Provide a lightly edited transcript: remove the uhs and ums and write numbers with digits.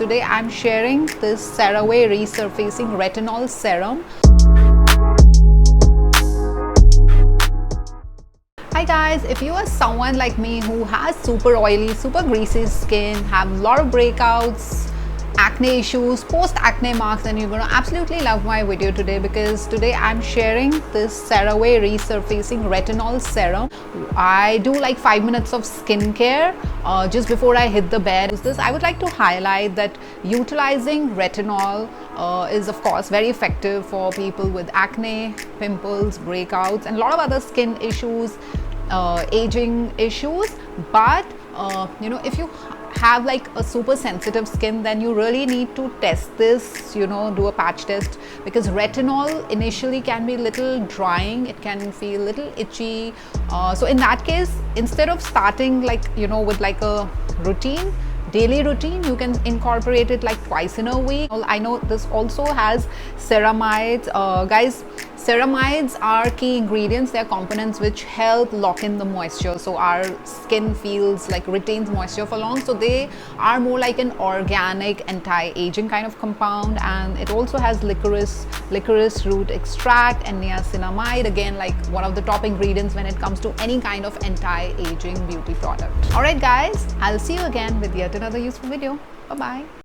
Today I'm sharing this Cerave Resurfacing Retinol Serum. Hi guys, if you are someone like me who has super oily, super greasy skin, have a lot of breakouts, acne issues, post-acne marks, then you're going to absolutely love my video today, because today I'm sharing this Cerave Resurfacing Retinol Serum. I do like 5 minutes of skincare just before I hit the bed. I would like to highlight that utilizing retinol is of course very effective for people with acne, pimples, breakouts, and a lot of other skin issues, aging issues. But if you have like a super sensitive skin, then you really need to test this, do a patch test, because retinol initially can be a little drying, it can feel a little itchy. So in that case, instead of starting with like a daily routine, you can incorporate it like twice in a week. I know this also has ceramides. Guys, ceramides are key ingredients. They're components which help lock in the moisture, so our skin feels like retains moisture for long. So they are more like an organic anti-aging kind of compound, and it also has licorice root extract and niacinamide, again like one of the top ingredients when it comes to any kind of anti-aging beauty product. Alright guys, I'll see you again with yet another useful video. Bye bye.